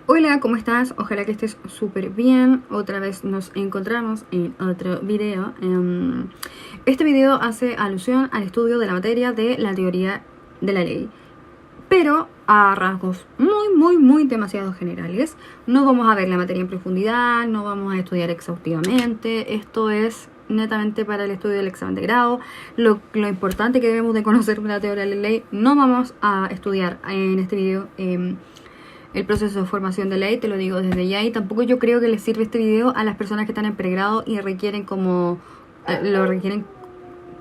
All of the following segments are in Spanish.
Hola, ¿cómo estás? Ojalá que estés súper bien. Otra vez nos encontramos en otro video. Este video hace alusión al estudio de la materia de la teoría de la ley, pero a rasgos muy demasiado generales. No vamos a ver la materia en profundidad, no vamos a estudiar exhaustivamente. Esto es netamente para el estudio del examen de grado. Lo importante que debemos de conocer de la teoría de la ley. No vamos a estudiar en este video el proceso de formación de ley, te lo digo desde ya, y tampoco yo creo que les sirve este video a las personas que están en pregrado y requieren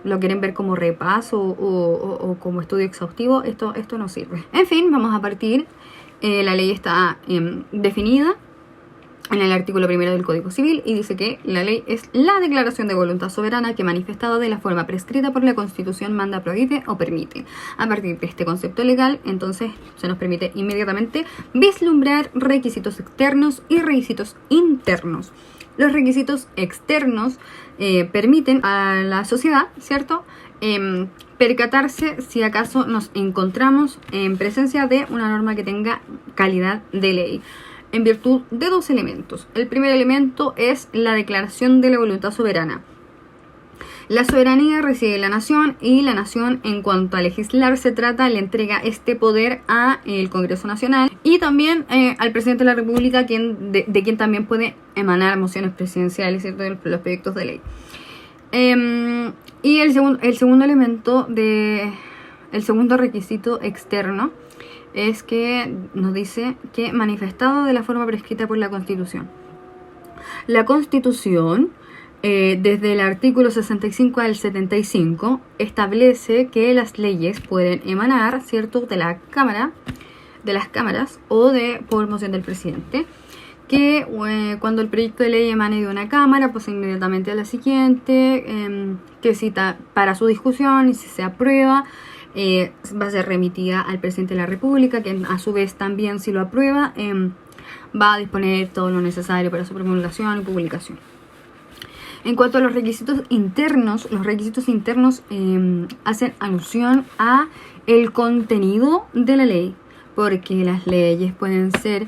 lo quieren ver como repaso o como estudio exhaustivo. Esto no sirve. En fin, vamos a partir. La ley está definida en el artículo 1 del Código Civil y dice que la ley es la declaración de voluntad soberana que, manifestada de la forma prescrita por la Constitución, manda, prohíbe o permite. A partir de este concepto legal, entonces, se nos permite inmediatamente vislumbrar requisitos externos y requisitos internos. Los requisitos externos permiten a la sociedad, ¿cierto?, percatarse si acaso nos encontramos en presencia de una norma que tenga calidad de ley, en virtud de dos elementos. El primer elemento es la declaración de la voluntad soberana. La soberanía reside en la nación, y la nación, en cuanto a legislar se trata, le entrega este poder al Congreso Nacional y también al presidente de la República, de quien también puede emanar mociones presidenciales, ¿cierto?, de los proyectos de ley. Y el segundo elemento el segundo requisito externo es que nos dice que manifestado de la forma prescrita por la Constitución. La Constitución, desde el artículo 65 al 75, establece que las leyes pueden emanar, ¿cierto?, de las cámaras o por moción del presidente, que cuando el proyecto de ley emane de una cámara, pues inmediatamente a la siguiente, que cita para su discusión, y si se aprueba, va a ser remitida al presidente de la República, que a su vez también, si lo aprueba, va a disponer todo lo necesario para su promulgación y publicación. En cuanto a los requisitos internos, hacen alusión a el contenido de la ley, porque las leyes pueden ser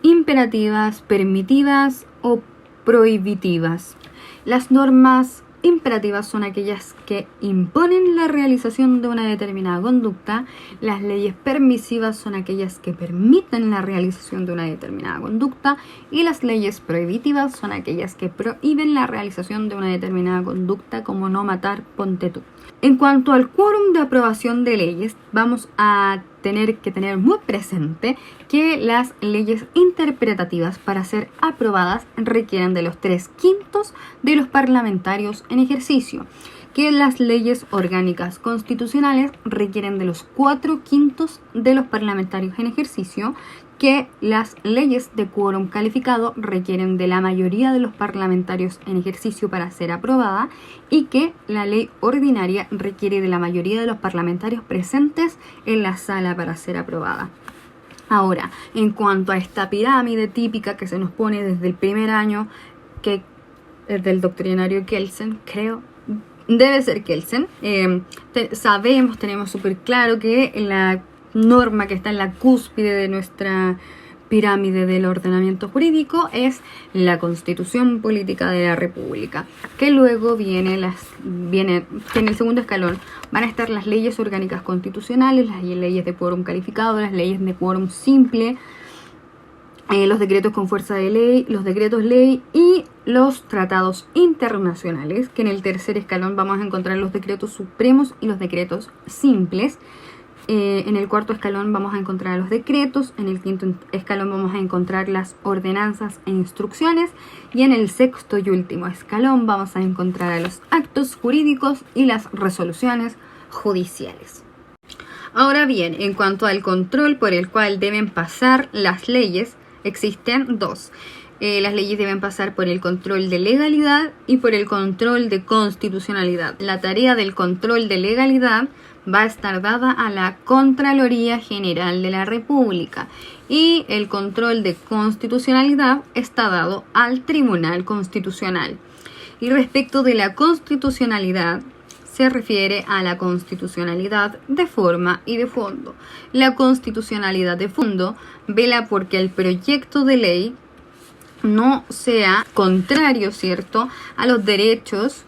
imperativas, permitivas o prohibitivas. Las normas imperativas son aquellas que imponen la realización de una determinada conducta. Las leyes permisivas son aquellas que permiten la realización de una determinada conducta, y las leyes prohibitivas son aquellas que prohíben la realización de una determinada conducta, como no matar, ponte tú. En cuanto al quórum de aprobación de leyes, vamos a tener que tener muy presente que las leyes interpretativas, para ser aprobadas, requieren de los 3/5 de los parlamentarios en ejercicio, que las leyes orgánicas constitucionales requieren de los 4/5 de los parlamentarios en ejercicio, que las leyes de quórum calificado requieren de la mayoría de los parlamentarios en ejercicio para ser aprobada, y que la ley ordinaria requiere de la mayoría de los parlamentarios presentes en la sala para ser aprobada. Ahora, en cuanto a esta pirámide típica que se nos pone desde el primer año, que es del doctrinario Kelsen, creo, debe ser Kelsen, tenemos súper claro que la norma que está en la cúspide de nuestra pirámide del ordenamiento jurídico es la Constitución Política de la República, que luego viene en el segundo escalón van a estar las leyes orgánicas constitucionales, las leyes de quórum calificado, las leyes de quórum simple, los decretos con fuerza de ley, los decretos ley y los tratados internacionales, que en el tercer escalón vamos a encontrar los decretos supremos y los decretos simples. En el cuarto escalón vamos a encontrar los decretos, en el quinto escalón vamos a encontrar las ordenanzas e instrucciones, y en el sexto y último escalón vamos a encontrar a los actos jurídicos y las resoluciones judiciales. Ahora bien, en cuanto al control por el cual deben pasar las leyes, existen dos. Las leyes deben pasar por el control de legalidad y por el control de constitucionalidad. La tarea del control de legalidad va a estar dada a la Contraloría General de la República, y el control de constitucionalidad está dado al Tribunal Constitucional. Y respecto de la constitucionalidad, se refiere a la constitucionalidad de forma y de fondo. La constitucionalidad de fondo vela porque el proyecto de ley no sea contrario, ¿cierto?, a los derechos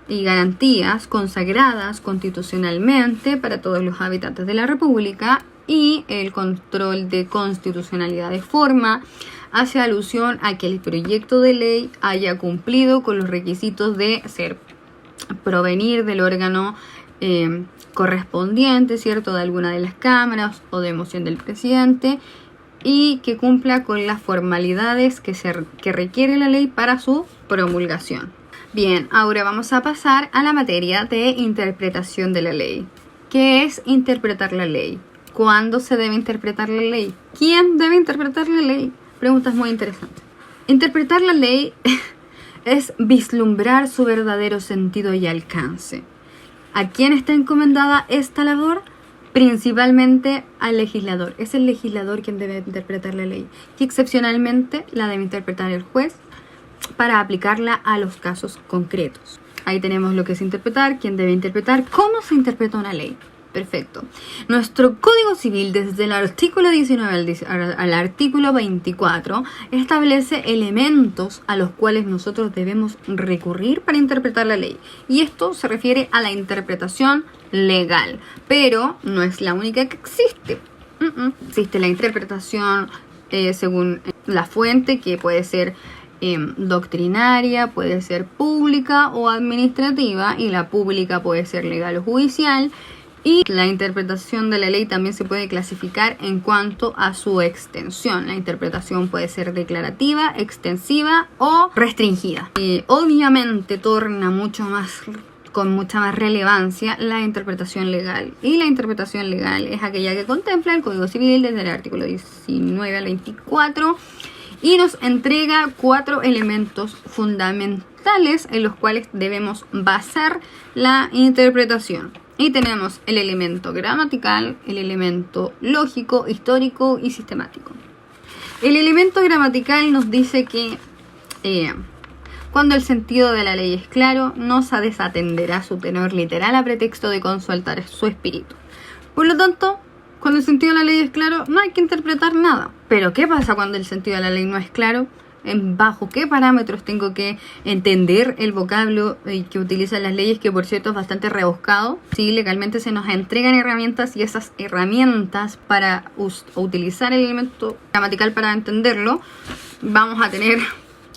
y garantías consagradas constitucionalmente para todos los habitantes de la República, y el control de constitucionalidad de forma hace alusión a que el proyecto de ley haya cumplido con los requisitos de provenir del órgano correspondiente, ¿cierto?, de alguna de las cámaras o de moción del presidente, y que cumpla con las formalidades que requiere la ley para su promulgación. Bien, ahora vamos a pasar a la materia de interpretación de la ley. ¿Qué es interpretar la ley? ¿Cuándo se debe interpretar la ley? ¿Quién debe interpretar la ley? Preguntas muy interesantes. Interpretar la ley es vislumbrar su verdadero sentido y alcance. ¿A quién está encomendada esta labor? Principalmente al legislador. Es el legislador quien debe interpretar la ley, y excepcionalmente la debe interpretar el juez para aplicarla a los casos concretos. Ahí tenemos lo que es interpretar, quién debe interpretar, cómo se interpreta una ley. Perfecto. Nuestro Código Civil, desde el artículo 19 al artículo 24, establece elementos a los cuales nosotros debemos recurrir para interpretar la ley. Y esto se refiere a la interpretación legal, pero no es la única que existe. Existe la interpretación según la fuente, que puede ser doctrinaria, puede ser pública o administrativa, y la pública puede ser legal o judicial. Y la interpretación de la ley también se puede clasificar en cuanto a su extensión. La interpretación puede ser declarativa, extensiva o restringida. Obviamente torna con mucha más relevancia la interpretación legal. Y la interpretación legal es aquella que contempla el Código Civil desde el artículo 19 al 24 y nos entrega 4 elementos fundamentales en los cuales debemos basar la interpretación. Y tenemos el elemento gramatical, el elemento lógico, histórico y sistemático. El elemento gramatical nos dice que cuando el sentido de la ley es claro, no se desatenderá su tenor literal a pretexto de consultar su espíritu. Por lo tanto, cuando el sentido de la ley es claro, no hay que interpretar nada. Pero ¿qué pasa cuando el sentido de la ley no es claro? ¿Bajo qué parámetros tengo que entender el vocablo que utilizan las leyes, que por cierto es bastante rebuscado? Sí, legalmente se nos entregan herramientas, y esas herramientas para utilizar el elemento gramatical para entenderlo, vamos a tener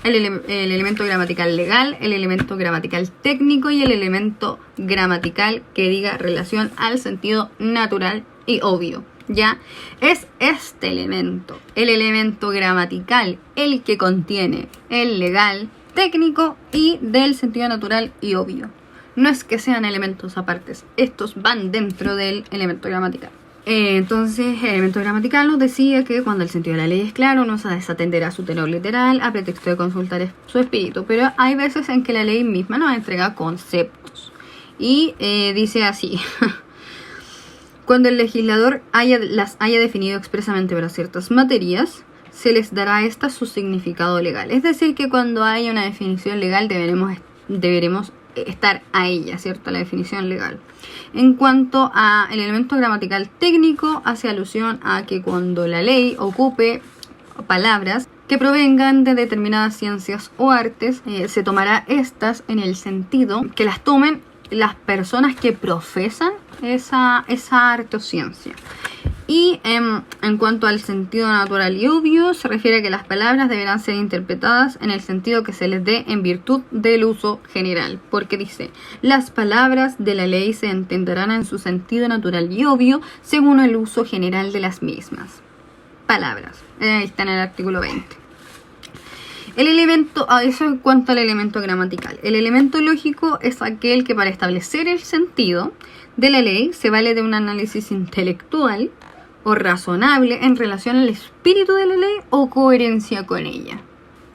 el elemento gramatical legal, el elemento gramatical técnico y el elemento gramatical que diga relación al sentido natural y obvio. Ya es este elemento, el elemento gramatical, el que contiene el legal, técnico y del sentido natural y obvio. No es que sean elementos apartes, estos van dentro del elemento gramatical. Entonces, el elemento gramatical nos decía que cuando el sentido de la ley es claro, no se desatenderá su tenor literal a pretexto de consultar su espíritu. Pero hay veces en que la ley misma nos entrega conceptos y dice así. Cuando el legislador las haya definido expresamente para ciertas materias, se les dará a estas su significado legal. Es decir, que cuando haya una definición legal deberemos estar a ella, ¿cierto? La definición legal. En cuanto al elemento gramatical técnico, hace alusión a que cuando la ley ocupe palabras que provengan de determinadas ciencias o artes, se tomará estas en el sentido que las tomen las personas que profesan esa arte o ciencia. Y en cuanto al sentido natural y obvio, se refiere a que las palabras deberán ser interpretadas en el sentido que se les dé en virtud del uso general, porque dice, las palabras de la ley se entenderán en su sentido natural y obvio según el uso general de las mismas. Palabras, ahí está en el artículo 20. El elemento, eso en cuanto al elemento gramatical. El elemento lógico es aquel que para establecer el sentido de la ley se vale de un análisis intelectual o razonable en relación al espíritu de la ley o coherencia con ella.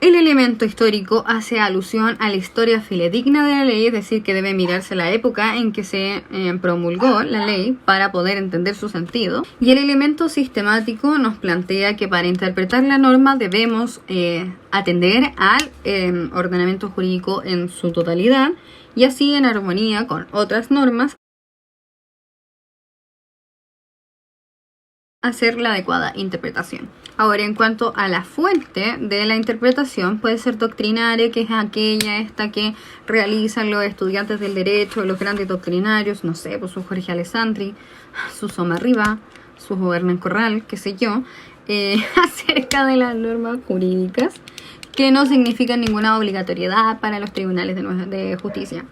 El elemento histórico hace alusión a la historia fidedigna de la ley, es decir, que debe mirarse la época en que se promulgó la ley para poder entender su sentido. Y el elemento sistemático nos plantea que para interpretar la norma debemos atender al ordenamiento jurídico en su totalidad y así en armonía con otras normas hacer la adecuada interpretación. Ahora, en cuanto a la fuente de la interpretación, puede ser doctrinaria, que es aquella que realizan los estudiantes del derecho, los grandes doctrinarios, no sé, pues su Jorge Alessandri, su Somarriba, su Hernán Corral, qué sé yo, acerca de las normas jurídicas que no significan ninguna obligatoriedad para los tribunales de justicia.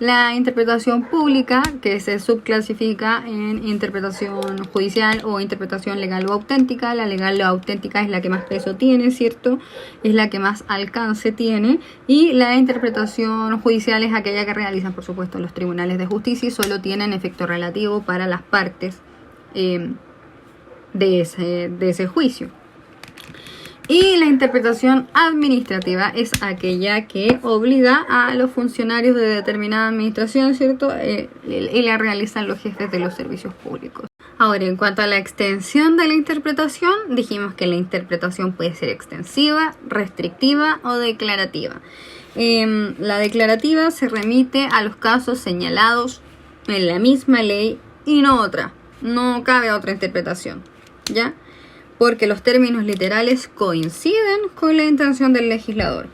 La interpretación pública, que se subclasifica en interpretación judicial o interpretación legal o auténtica. La legal o auténtica es la que más peso tiene, ¿cierto? Es la que más alcance tiene. Y la interpretación judicial es aquella que realizan, por supuesto, los tribunales de justicia y solo tienen efecto relativo para las partes de ese juicio. Y la interpretación administrativa es aquella que obliga a los funcionarios de determinada administración, ¿cierto? Y la realizan los jefes de los servicios públicos. Ahora, en cuanto a la extensión de la interpretación, dijimos que la interpretación puede ser extensiva, restrictiva o declarativa. La declarativa se remite a los casos señalados en la misma ley y no otra. No cabe otra interpretación, ¿ya? Porque los términos literales coinciden con la intención del legislador.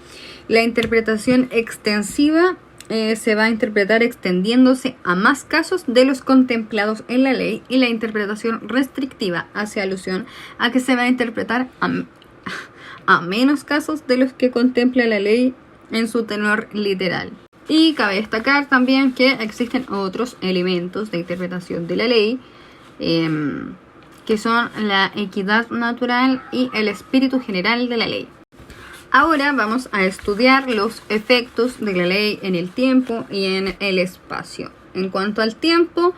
La interpretación extensiva se va a interpretar extendiéndose a más casos de los contemplados en la ley, y la interpretación restrictiva hace alusión a que se va a interpretar a menos casos de los que contempla la ley en su tenor literal. Y cabe destacar también que existen otros elementos de interpretación de la ley, que son la equidad natural y el espíritu general de la ley. Ahora vamos a estudiar los efectos de la ley en el tiempo y en el espacio. En cuanto al tiempo,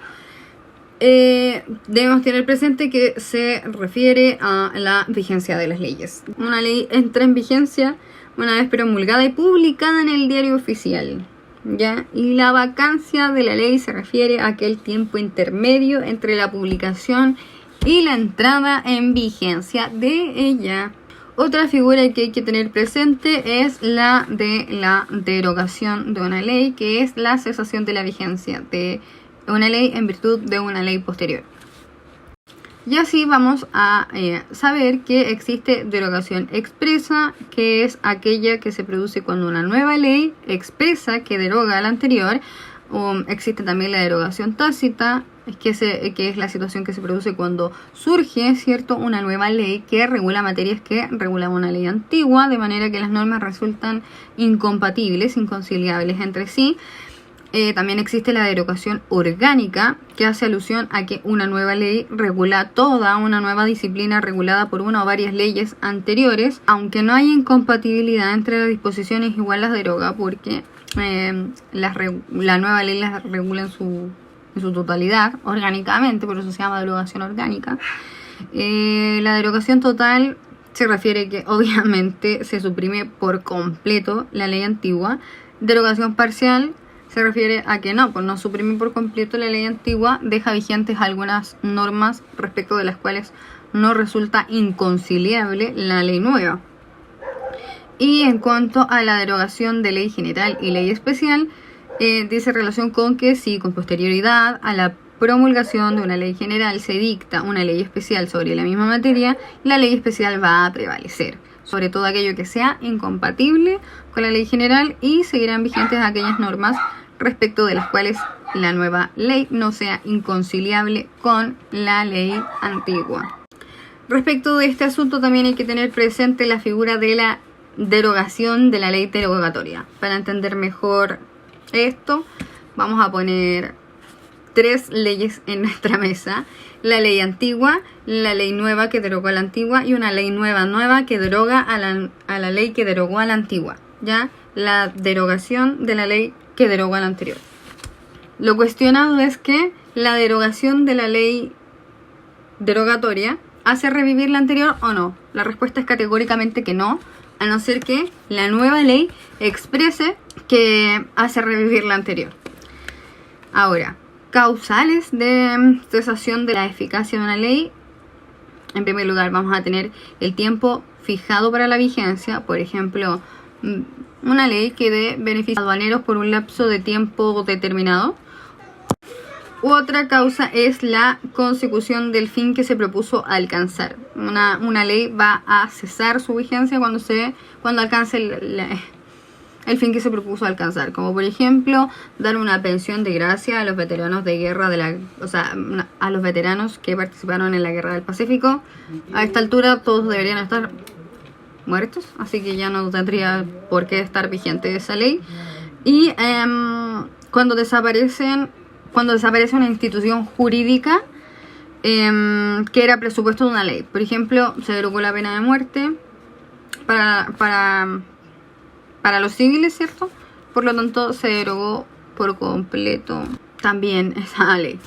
debemos tener presente que se refiere a la vigencia de las leyes. Una ley entra en vigencia una vez promulgada y publicada en el diario oficial, ¿ya? Y la vacancia de la ley se refiere a aquel tiempo intermedio entre la publicación y la entrada en vigencia de ella. Otra figura que hay que tener presente es la de la derogación de una ley, que es la cesación de la vigencia de una ley en virtud de una ley posterior. Y así vamos a saber que existe derogación expresa, que es aquella que se produce cuando una nueva ley expresa que deroga a la anterior. Existe también la derogación tácita, que es la situación que se produce cuando surge, ¿cierto?, una nueva ley que regula materias que regulaba una ley antigua, de manera que las normas resultan incompatibles, inconciliables entre sí. También existe la derogación orgánica, que hace alusión a que una nueva ley regula toda una nueva disciplina regulada por una o varias leyes anteriores, aunque no hay incompatibilidad entre las disposiciones, igual las deroga, porque la nueva ley las regula en su totalidad, orgánicamente, por eso se llama derogación orgánica. La derogación total se refiere que obviamente se suprime por completo la ley antigua. Derogación parcial se refiere a que no suprimir por completo la ley antigua, deja vigentes algunas normas respecto de las cuales no resulta inconciliable la ley nueva. Y en cuanto a la derogación de ley general y ley especial, dice relación con que si con posterioridad a la promulgación de una ley general se dicta una ley especial sobre la misma materia, la ley especial va a prevalecer sobre todo aquello que sea incompatible con la ley general, y seguirán vigentes aquellas normas respecto de las cuales la nueva ley no sea inconciliable con la ley antigua. Respecto de este asunto también hay que tener presente la figura de la derogación de la ley derogatoria. Para entender mejor esto, vamos a poner 3 leyes en nuestra mesa: la ley antigua, la ley nueva que derogó a la antigua y una ley nueva que deroga a la ley que derogó a la antigua, ¿ya? La derogación de la ley que derogó a la anterior. Lo cuestionado es que la derogación de la ley derogatoria hace revivir la anterior o no. La respuesta es categóricamente que no. a no ser que la nueva ley exprese que hace revivir la anterior. Ahora, causales de cesación de la eficacia de una ley. En primer lugar, vamos a tener el tiempo fijado para la vigencia. Por ejemplo, una ley que dé beneficios aduaneros por un lapso de tiempo determinado. U otra causa es la consecución del fin que se propuso alcanzar. Una ley va a cesar su vigencia cuando alcance el fin que se propuso alcanzar, como por ejemplo dar una pensión de gracia a los veteranos de guerra a los veteranos que participaron en la Guerra del Pacífico. A esta altura todos deberían estar muertos, así que ya no tendría por qué estar vigente esa ley. Y cuando desaparece una institución jurídica que era presupuesto de una ley. Por ejemplo, se derogó la pena de muerte para los civiles, ¿cierto? Por lo tanto, se derogó por completo también esa ley.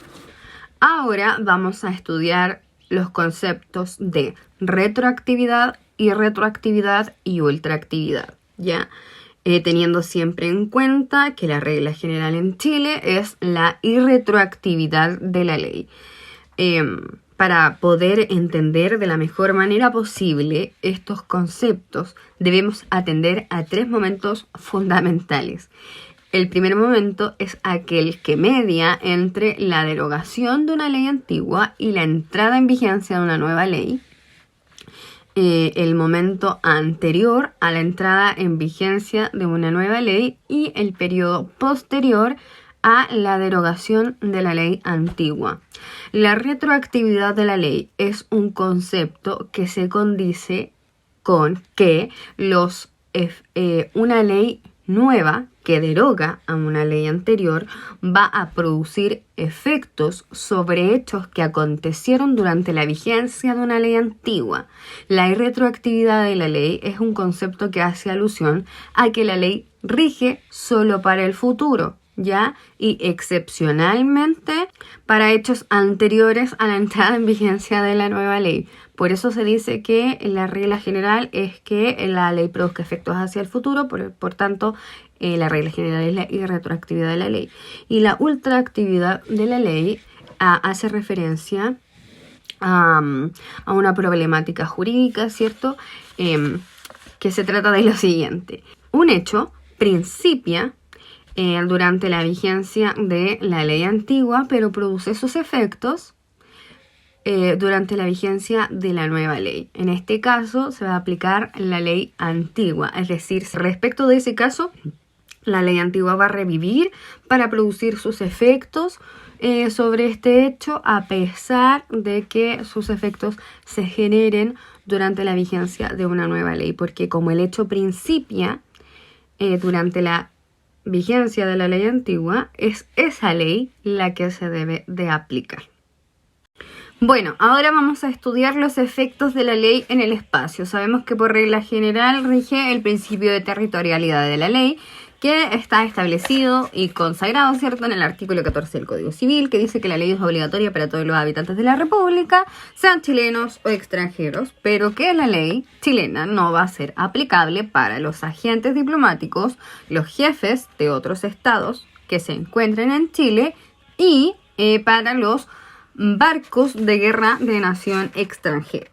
Ahora vamos a estudiar los conceptos de retroactividad, irretroactividad y ultraactividad, ¿ya? Teniendo siempre en cuenta que la regla general en Chile es la irretroactividad de la ley. Para poder entender de la mejor manera posible estos conceptos, debemos atender a 3 momentos fundamentales. El primer momento es aquel que media entre la derogación de una ley antigua y la entrada en vigencia de una nueva ley. El momento anterior a la entrada en vigencia de una nueva ley y el periodo posterior a la derogación de la ley antigua. La retroactividad de la ley es un concepto que se condice con que una ley nueva que deroga a una ley anterior va a producir efectos sobre hechos que acontecieron durante la vigencia de una ley antigua. La irretroactividad de la ley es un concepto que hace alusión a que la ley rige solo para el futuro, ¿ya? Y excepcionalmente para hechos anteriores a la entrada en vigencia de la nueva ley. Por eso se dice que la regla general es que la ley produzca efectos hacia el futuro, por tanto, la regla general es la irretroactividad de la ley. Y la ultraactividad de la ley hace referencia a una problemática jurídica, ¿cierto? Que se trata de lo siguiente. Un hecho principia durante la vigencia de la ley antigua, pero produce sus efectos durante la vigencia de la nueva ley. En este caso se va a aplicar la ley antigua, es decir, respecto de ese caso, la ley antigua va a revivir para producir sus efectos sobre este hecho, a pesar de que sus efectos se generen durante la vigencia de una nueva ley, porque como el hecho principia durante la vigencia de la ley antigua, es esa ley la que se debe de aplicar. Bueno, ahora vamos a estudiar los efectos de la ley en el espacio. Sabemos que por regla general rige el principio de territorialidad de la ley, que está establecido y consagrado, ¿cierto?, en el artículo 14 del Código Civil, que dice que la ley es obligatoria para todos los habitantes de la República, sean chilenos o extranjeros, pero que la ley chilena no va a ser aplicable para los agentes diplomáticos, los jefes de otros estados que se encuentren en Chile y para los barcos de guerra de nación extranjera.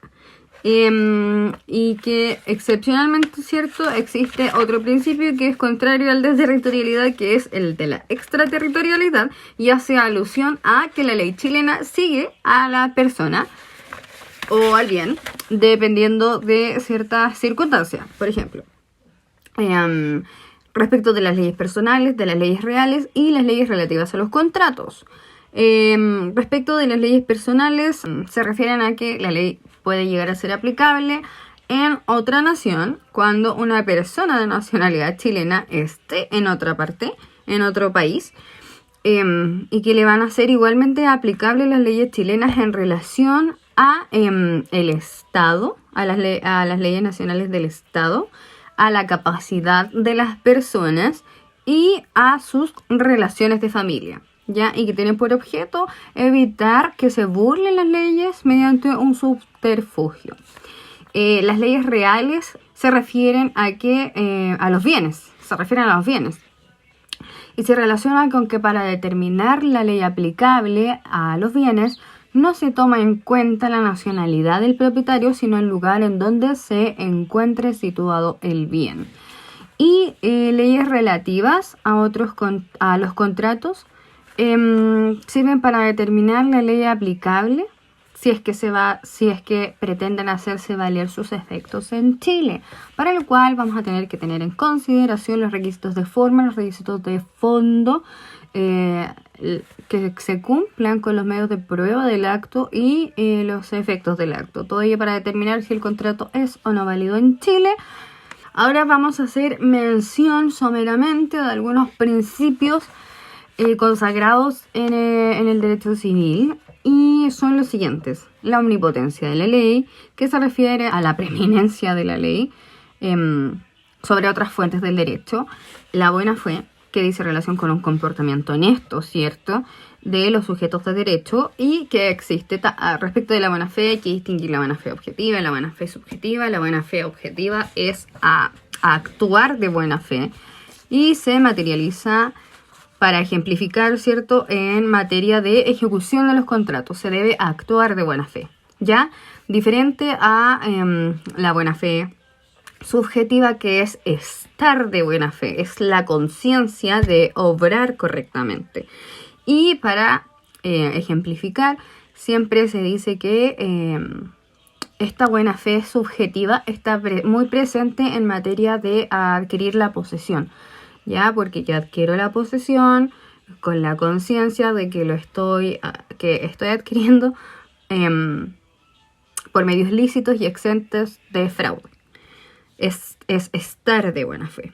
Y que excepcionalmente, ¿cierto?, existe otro principio que es contrario al de territorialidad, que es el de la extraterritorialidad, y hace alusión a que la ley chilena sigue a la persona o al bien, dependiendo de ciertas circunstancias. Por ejemplo, respecto de las leyes personales, de las leyes reales y las leyes relativas a los contratos. Respecto de las leyes personales, se refieren a que la ley puede llegar a ser aplicable en otra nación cuando una persona de nacionalidad chilena esté en otra parte, en otro país, y que le van a ser igualmente aplicables las leyes chilenas en relación a el Estado, a las leyes nacionales del Estado, a la capacidad de las personas y a sus relaciones de familia, ¿ya? Y que tienen por objeto evitar que se burlen las leyes mediante un subterfugio. Las leyes reales se refieren a los bienes, se refieren a los bienes. Y se relaciona con que para determinar la ley aplicable a los bienes no se toma en cuenta la nacionalidad del propietario, sino el lugar en donde se encuentre situado el bien. Y leyes relativas a los contratos sirven para determinar la ley aplicable si es que pretenden hacerse valer sus efectos en Chile, para lo cual vamos a tener que tener en consideración los requisitos de forma, los requisitos de fondo, que se cumplan con los medios de prueba del acto y los efectos del acto. Todo ello para determinar si el contrato es o no válido en Chile. Ahora vamos a hacer mención someramente de algunos principios consagrados en el derecho civil, y son los siguientes: la omnipotencia de la ley, que se refiere a la preeminencia de la ley sobre otras fuentes del derecho; la buena fe, que dice relación con un comportamiento honesto, cierto, de los sujetos de derecho, y que existe respecto de la buena fe hay que distinguir la buena fe objetiva y la buena fe subjetiva. La buena fe objetiva es a actuar de buena fe y se materializa, para ejemplificar, ¿cierto?, en materia de ejecución de los contratos. Se debe actuar de buena fe, ¿ya? Diferente a la buena fe subjetiva, que es estar de buena fe, es la conciencia de obrar correctamente. Y para ejemplificar, siempre se dice que esta buena fe subjetiva está muy presente en materia de adquirir la posesión, ¿ya? Porque yo adquiero la posesión con la conciencia de que estoy adquiriendo por medios lícitos y exentos de fraude. Es estar de buena fe.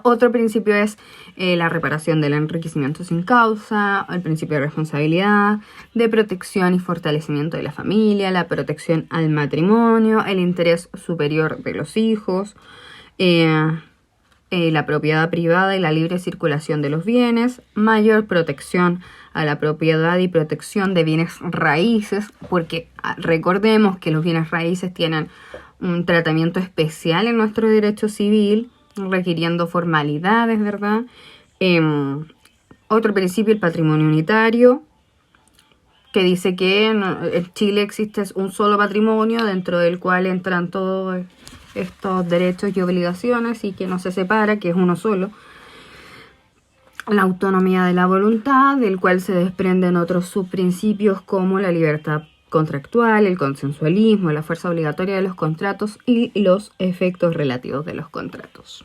Otro principio es la reparación del enriquecimiento sin causa, el principio de responsabilidad, de protección y fortalecimiento de la familia, la protección al matrimonio, el interés superior de los hijos, la propiedad privada y la libre circulación de los bienes, mayor protección a la propiedad y protección de bienes raíces, porque recordemos que los bienes raíces tienen un tratamiento especial en nuestro derecho civil, requiriendo formalidades, ¿verdad? Otro principio, el patrimonio unitario, que dice que en Chile existe un solo patrimonio dentro del cual entran todos estos derechos y obligaciones y que no se separa, que es uno solo. La autonomía de la voluntad, del cual se desprenden otros subprincipios como la libertad contractual, el consensualismo, la fuerza obligatoria de los contratos y los efectos relativos de los contratos.